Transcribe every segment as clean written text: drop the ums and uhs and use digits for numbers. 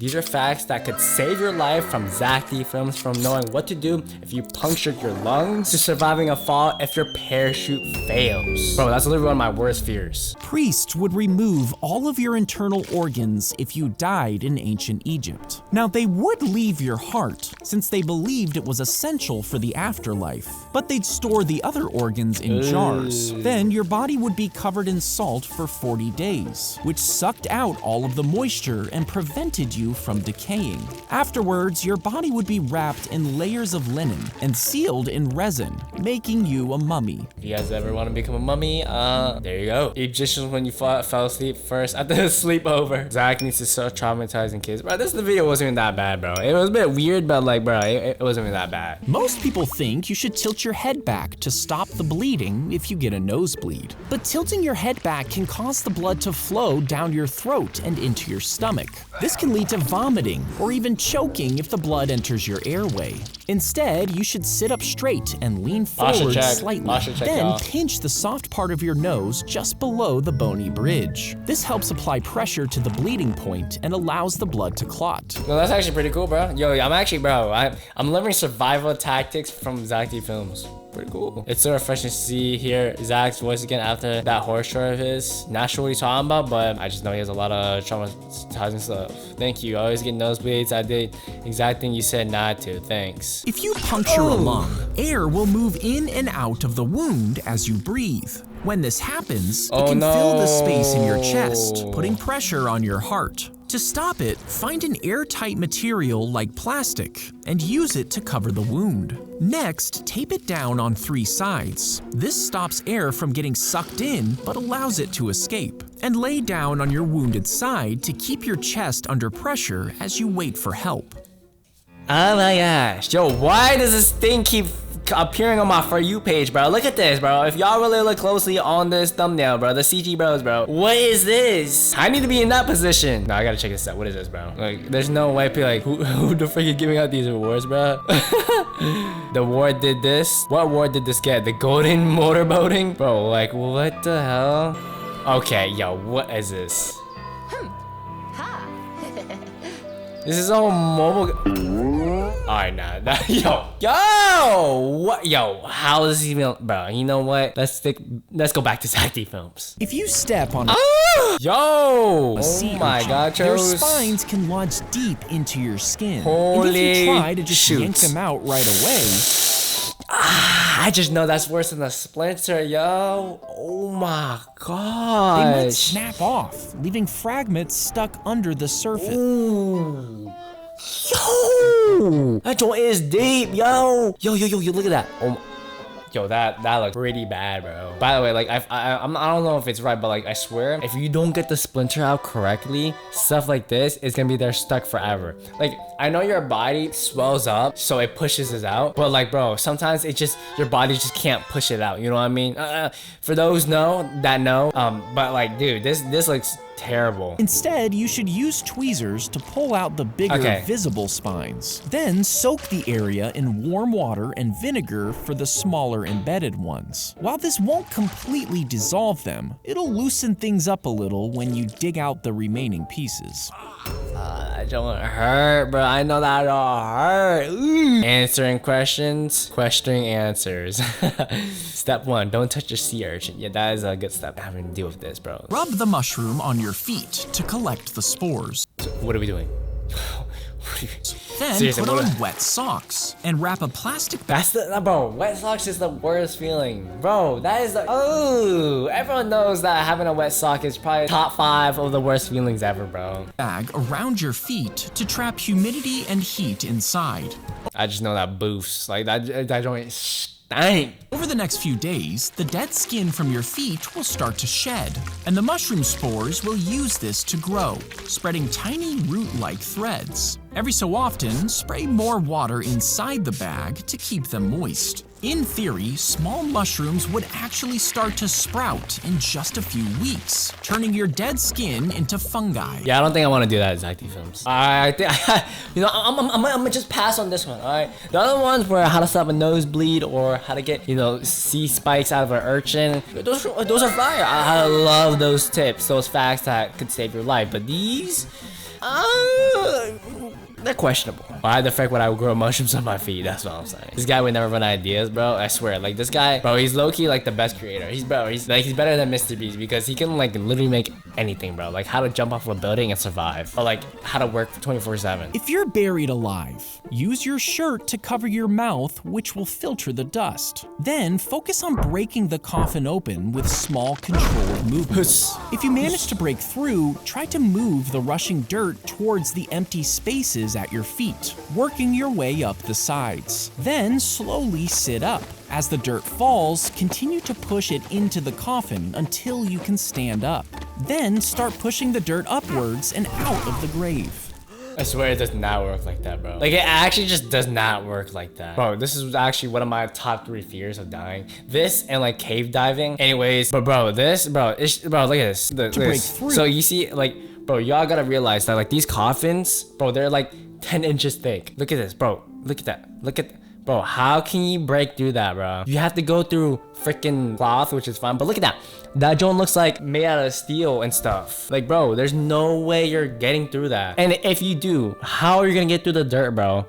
These are facts that could save your life, from Zack films, from knowing what to do if you punctured your lungs, to surviving a fall if your parachute fails. Bro, that's literally one of my worst fears. Priests would remove all of your internal organs if you died in ancient Egypt. Now, they would leave your heart, since they believed it was essential for the afterlife, but they'd store the other organs in jars. Then your body would be covered in salt for 40 days, which sucked out all of the moisture and prevented you from decaying. Afterwards, your body would be wrapped in layers of linen and sealed in resin, making you a mummy. If you guys ever want to become a mummy, there you go. Egyptians, when you fell asleep first at the sleepover. Zack needs to start traumatizing kids. Bro, this video wasn't even that bad, bro. It was a bit weird, but like, bro, it wasn't even that bad. Most people think you should tilt your head back to stop the bleeding if you get a nosebleed. But tilting your head back can cause the blood to flow down your throat and into your stomach. This can lead to vomiting or even choking if the blood enters your airway. Instead, you should sit up straight and lean forward slightly. Then pinch the soft part of your nose just below the bony bridge. This helps apply pressure to the bleeding point and allows the blood to clot. No, that's actually pretty cool, bro. Yo, I'm learning survival tactics from Zack films. Pretty cool. It's so refreshing to see hear Zack's voice again after that horror story of his. Not sure what he's talking about, but I just know he has a lot of traumatizing stuff. Thank you. I always get nosebleeds. I did exact thing you said not to. Thanks. If you puncture a lung, air will move in and out of the wound as you breathe. When this happens, it can fill the space in your chest, putting pressure on your heart. To stop it, find an airtight material like plastic and use it to cover the wound. Next, tape it down on 3 sides. This stops air from getting sucked in but allows it to escape. And lay down on your wounded side to keep your chest under pressure as you wait for help. Oh my gosh. Yo, why does this thing keep appearing on my For You page, bro? Look at this, bro. If y'all really look closely on this thumbnail, bro, the CG bros, bro, what is this? I need to be in that position. No, I gotta check this out. What is this, bro? Like, there's no way people like, who the freak is giving out these awards, bro? The award did this. What award did this get? The golden motorboating? Bro, like, what the hell? Okay, yo, what is this? This is all mobile. Alright, nah, yo, how does he even, bro? You know what? Let's go back to Zack films. If you step on oh my god, your spines can lodge deep into your skin. Holy and if you try to just yank them out right away, I just know that's worse than a splinter, yo. Oh my god. They might snap off, leaving fragments stuck under the surface. Ooh. Yo! That joint is deep, yo! Yo, look at that. Oh, yo, that looks pretty bad, bro. By the way, like, I don't know if it's right, but like, I swear, if you don't get the splinter out correctly, stuff like this is gonna be there stuck forever. Like, I know your body swells up, so it pushes it out, but like, bro, sometimes it just, your body just can't push it out, you know what I mean? For those that know, but like, dude, this looks terrible. Instead, you should use tweezers to pull out the bigger visible spines. Then soak the area in warm water and vinegar for the smaller embedded ones. While this won't completely dissolve them, it'll loosen things up a little when you dig out the remaining pieces. That don't hurt, bro. I know that don't hurt. Ooh. Answering questions, questioning answers. Step 1, don't touch your sea urchin. Yeah, that is a good step. Having to deal with this, bro. Rub the mushroom on your feet to collect the spores. So what are we doing? Then seriously, put on wet socks and wrap a plastic bag. Bro, wet socks is the worst feeling. Bro, that is everyone knows that having a wet sock is probably top 5 of the worst feelings ever, bro. Bag around your feet to trap humidity and heat inside. I just know that boosts. Like, that joint stank. Over the next few days, the dead skin from your feet will start to shed, and the mushroom spores will use this to grow, spreading tiny root-like threads. Every so often, spray more water inside the bag to keep them moist. In theory, small mushrooms would actually start to sprout in just a few weeks, turning your dead skin into fungi. Yeah, I don't think I want to do that in Zack films. I think, I'm gonna just pass on this one, all right? The other ones were how to stop a nosebleed or how to get, sea spikes out of an urchin. Those are fire. I love those tips, those facts that could save your life. But these, they're questionable. Why the frick would I grow mushrooms on my feet? That's what I'm saying. This guy would never run ideas, bro. I swear. Like this guy, bro, he's low-key like the best creator. He's better than Mr. Beast because he can like literally make anything, bro. Like how to jump off a building and survive, or like how to work 24/7. If you're buried alive, use your shirt to cover your mouth, which will filter the dust. Then focus on breaking the coffin open with small controlled movements. If you manage to break through, try to move the rushing dirt towards the empty spaces at your feet, working your way up the sides. Then slowly sit up. As the dirt falls, continue to push it into the coffin until you can stand up. Then start pushing the dirt upwards and out of the grave. I swear it does not work like that, bro. Like it actually just does not work like that. Bro, this is actually one of my top 3 fears of dying. This and like cave diving. Anyways, but bro, look at this. Look at this. So you see, like, bro, y'all gotta realize that like these coffins, bro, they're like 10 inches thick. Look at this, bro. Look at that. Bro, how can you break through that, bro? You have to go through freaking cloth, which is fine. But look at that. That joint looks like made out of steel and stuff. Like, bro, there's no way you're getting through that. And if you do, how are you gonna get through the dirt, bro?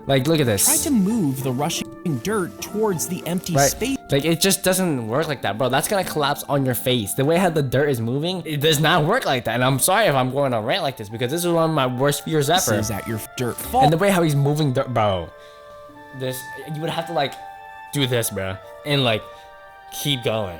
Like, look at this. Try to move the rushing dirt towards the empty space. Like, it just doesn't work like that, bro. That's gonna collapse on your face. The way how the dirt is moving, it does not work like that. And I'm sorry if I'm going on a rant like this because this is one of my worst fears ever. This is at your dirt fall. And the way how he's moving dirt, bro. This, you would have to like do this, bro, and like keep going.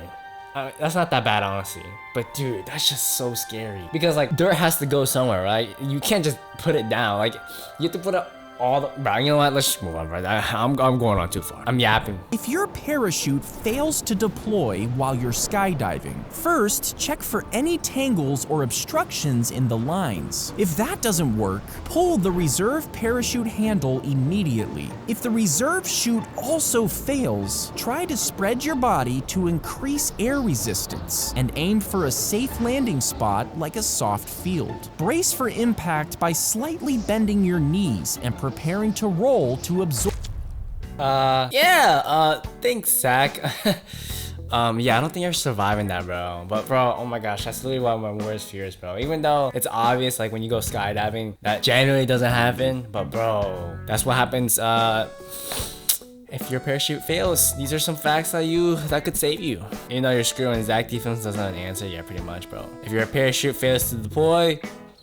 That's not that bad, honestly, but dude, that's just so scary because like dirt has to go somewhere, right? You can't just put it down. Like you have to put it all the, bro, you know what? Let's just move on, bro. I'm going on too far. I'm yapping. If your parachute fails to deploy while you're skydiving, first check for any tangles or obstructions in the lines. If that doesn't work, pull the reserve parachute handle immediately. If the reserve chute also fails, try to spread your body to increase air resistance and aim for a safe landing spot like a soft field. Brace for impact by slightly bending your knees and preparing to roll to absorb. Thanks, Zack. Yeah, I don't think you're surviving that, bro. But bro, oh my gosh, that's literally one of my worst fears, bro. Even though it's obvious, like when you go skydiving, that generally doesn't happen. But bro, that's what happens if your parachute fails. These are some facts that could save you. You know you're screwed when Zack defense doesn't answer. Yeah, pretty much, bro. If your parachute fails to deploy,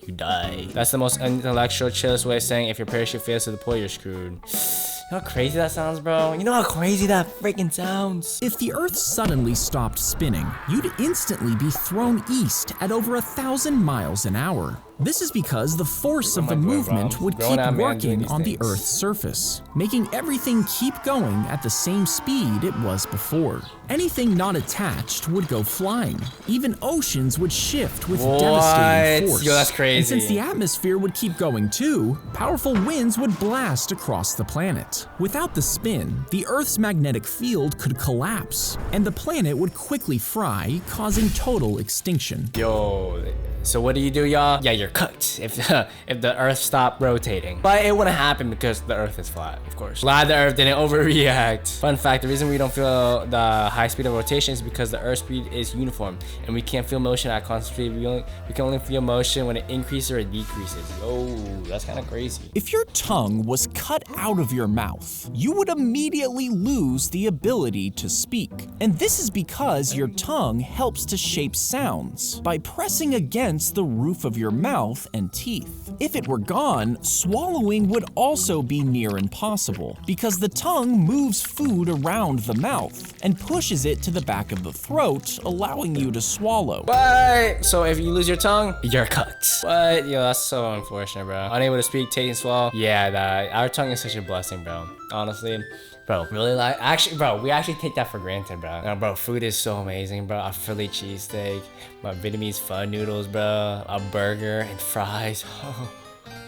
you die. That's the most intellectual, chillest way of saying if your parachute fails to deploy, you're screwed. You know how crazy that sounds, bro? You know how crazy that freaking sounds? If the Earth suddenly stopped spinning, you'd instantly be thrown east at over 1,000 miles an hour. This is because the force of the movement would keep working on the Earth's surface, making everything keep going at the same speed it was before. Anything not attached would go flying. Even oceans would shift with devastating force. Yo, that's crazy. And since the atmosphere would keep going too, powerful winds would blast across the planet. Without the spin, the Earth's magnetic field could collapse, and the planet would quickly fry, causing total extinction. Yo. So what do you do, y'all? Yeah, you're cooked if the Earth stopped rotating. But it wouldn't happen because the Earth is flat, of course. Glad the Earth didn't overreact. Fun fact, the reason we don't feel the high speed of rotation is because the Earth's speed is uniform, and we can't feel motion at constant speed. We can only feel motion when it increases or decreases. Yo, that's kind of crazy. If your tongue was cut out of your mouth, you would immediately lose the ability to speak. And this is because your tongue helps to shape sounds by pressing against the roof of your mouth and teeth. If it were gone, swallowing would also be near impossible because the tongue moves food around the mouth and pushes it to the back of the throat, allowing you to swallow. But so if you lose your tongue, you're cooked. But yo, that's so unfortunate, bro. Unable to speak, take and swallow. Yeah, our tongue is such a blessing, bro. Honestly. Bro, really like, actually, bro, we actually take that for granted, bro. Now, bro, food is so amazing, bro. A Philly cheesesteak, my Vietnamese pho noodles, bro, a burger and fries.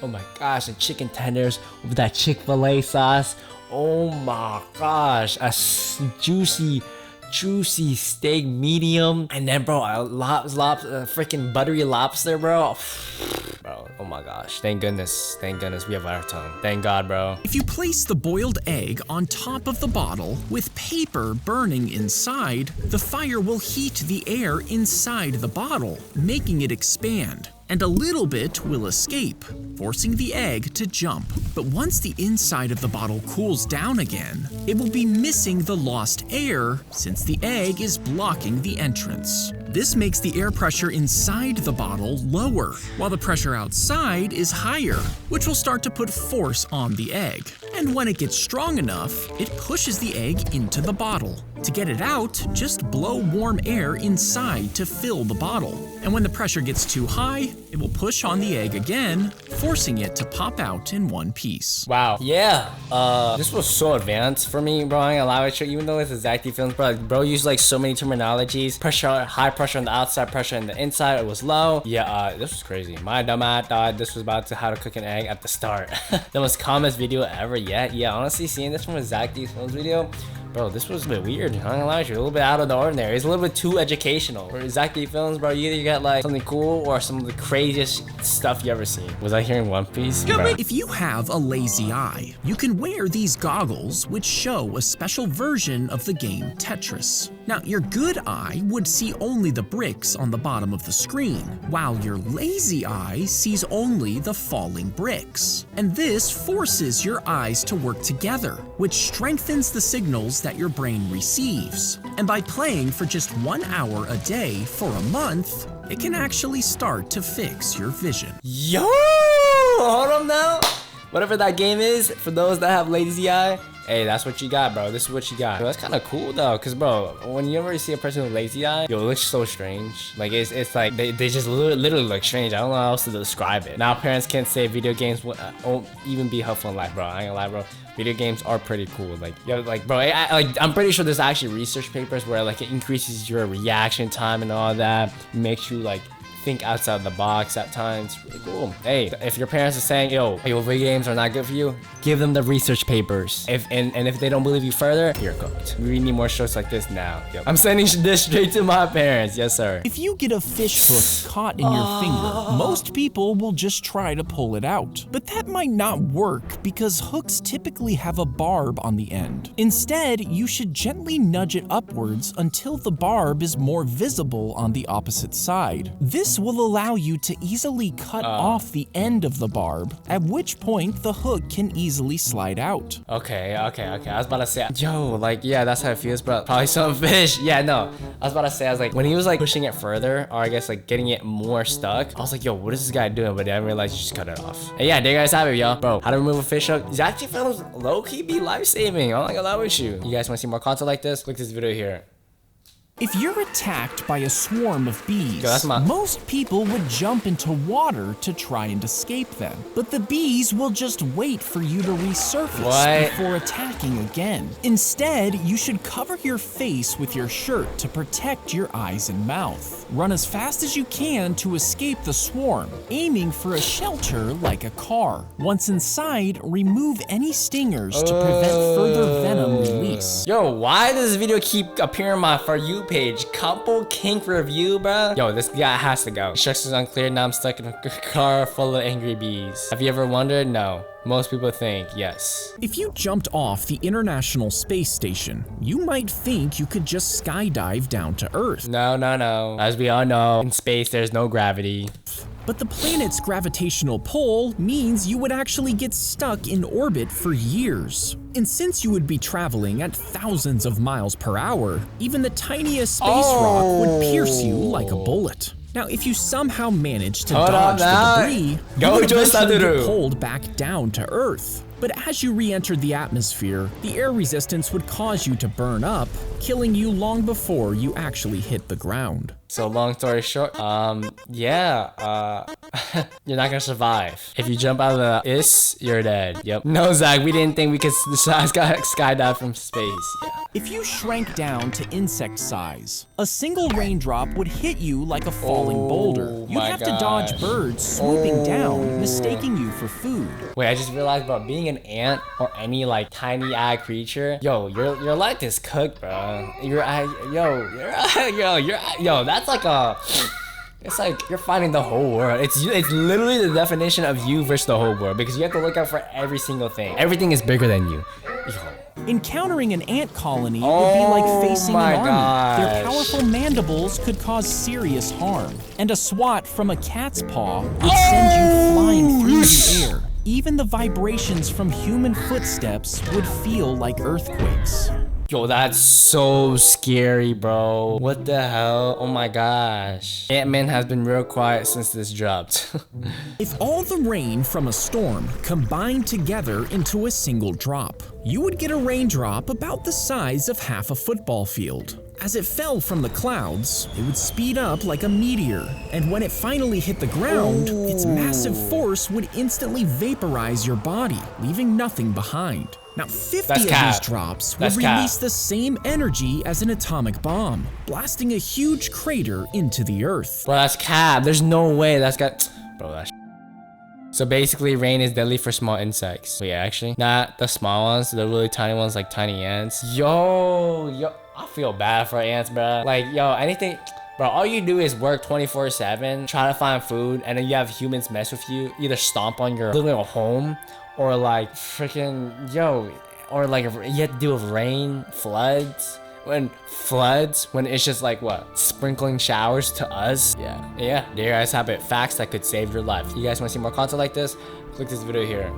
Oh my gosh, and chicken tenders with that Chick-fil-A sauce. Oh my gosh, a juicy steak medium, and then bro, freaking buttery lobster, bro. Bro, oh my gosh, thank goodness we have our tongue. Thank God, bro. If you place the boiled egg on top of the bottle with paper burning inside, the fire will heat the air inside the bottle, making it expand. and a little bit will escape, forcing the egg to jump. But once the inside of the bottle cools down again, it will be missing the lost air since the egg is blocking the entrance. This makes the air pressure inside the bottle lower, while the pressure outside is higher, which will start to put force on the egg. And when it gets strong enough, it pushes the egg into the bottle. To get it out, just blow warm air inside to fill the bottle. And when the pressure gets too high, it will push on the egg again, forcing it to pop out in one piece. Wow. Yeah. This was so advanced for me, bro. I ain't gonna lie with you. Even though it's a Zack films, bro used like so many terminologies. Pressure, high pressure on the outside, pressure on the inside. It was low. Yeah. This was crazy. My dumb ass thought this was about to how to cook an egg at the start. The most calmest video ever yet. Yeah. Honestly, seeing this from a Zack films video. Bro, this was a bit weird. I'm not gonna lie with you, a little bit out of the ordinary. It's a little bit too educational. For Zack films, bro, you either get like something cool or some of the craziest stuff you ever seen. Was I hearing One Piece? Bro. If you have a lazy eye, you can wear these goggles which show a special version of the game Tetris. Now, your good eye would see only the bricks on the bottom of the screen, while your lazy eye sees only the falling bricks. And this forces your eyes to work together, which strengthens the signals that your brain receives. And by playing for just 1 hour a day for a month, it can actually start to fix your vision. Yo! Hold on now. Whatever that game is, for those that have lazy eye, hey, that's what you got, bro. This is what you got. Bro, that's kind of cool, though, because, bro, when you ever see a person with lazy eye, yo, it looks so strange. Like, it's like, they just literally look strange. I don't know how else to describe it. Now, parents can't say video games won't even be helpful in life, bro. I ain't gonna lie, bro. Video games are pretty cool. Like, yo, like, bro, I'm pretty sure there's actually research papers where, like, it increases your reaction time and all that. It makes you, like, think outside the box at times. Really cool. Hey, if your parents are saying, yo, video games are not good for you, give them the research papers. If they don't believe you further, you're cooked. We need more shows like this now. Yo, I'm sending this straight to my parents. Yes, sir. If you get a fish hook caught in your finger, most people will just try to pull it out. But that might not work because hooks typically have a barb on the end. Instead, you should gently nudge it upwards until the barb is more visible on the opposite side. This will allow you to easily cut off the end of the barb, at which point the hook can easily slide out. Okay. I was about to say, yo, like, yeah, that's how it feels, bro. Probably some fish. Yeah, no. I was about to say, I was like, when he was like pushing it further, or I guess like getting it more stuck, I was like, yo, what is this guy doing? But then I realized you just cut it off. And yeah, there you guys have it, y'all. Bro, how to remove a fish hook. Zack films low-key be life-saving. I'm not gonna lie with you. You guys want to see more content like this? Click this video here. If you're attacked by a swarm of bees, Yo, most people would jump into water to try and escape them. But the bees will just wait for you to resurface before attacking again. Instead, you should cover your face with your shirt to protect your eyes and mouth. Run as fast as you can to escape the swarm, aiming for a shelter like a car. Once inside, remove any stingers to prevent further venom release. Yo, why does this video keep appearing on my For You page? Couple kink review, bro. Yo, this guy has to go. Instructions unclear. Now I'm stuck in a car full of angry bees. Have you ever wondered? No. Most people think yes. If you jumped off the International Space Station, you might think you could just skydive down to Earth. No. As we all know, in space there's no gravity. But the planet's gravitational pull means you would actually get stuck in orbit for years. And since you would be traveling at thousands of miles per hour, even the tiniest space rock would pierce you like a bullet. Now, if you somehow manage to dodge the debris, you would eventually get pulled back down to Earth. But as you re-entered the atmosphere, the air resistance would cause you to burn up, killing you long before you actually hit the ground. So long story short, yeah, you're not gonna survive. If you jump out of the you're dead. Yep. No, Zack, we didn't think we could skydive from space. Yeah. If you shrank down to insect size, a single raindrop would hit you like a falling boulder. You'd have to dodge birds swooping down, mistaking you for food. Wait, I just realized, bro, being an ant or any like tiny eye creature, yo, your life is cooked, bro. Yo, that's like it's like you're fighting the whole world. It's literally the definition of you versus the whole world, because you have to look out for every single thing. Everything is bigger than you. Yo. Encountering an ant colony would be like facing an army. Their gosh. powerful mandibles could cause serious harm, and a swat from a cat's paw would send you flying through the air. Even the vibrations from human footsteps would feel like earthquakes. Yo, that's so scary, bro. What the hell? Oh my gosh. Ant-Man has been real quiet since this dropped. If all the rain from a storm combined together into a single drop, you would get a raindrop about the size of half a football field. As it fell from the clouds, it would speed up like a meteor, and when it finally hit the ground, its massive force would instantly vaporize your body, leaving nothing behind. Now, 50 of these drops would release the same energy as an atomic bomb, blasting a huge crater into the earth. Bro, that's cap. There's no way that's got... Bro, that's... So basically, rain is deadly for small insects. Wait, actually, not the small ones, the really tiny ones like tiny ants. Yo, I feel bad for ants, bro. Like, yo, anything... Bro, all you do is work 24/7, try to find food, and then you have humans mess with you, either stomp on your little home, or like freaking, yo, or like you have to deal with rain, floods. When it's just like what? Sprinkling showers to us? Yeah. There you guys have it. Facts that could save your life. You guys want to see more content like this? Click this video here.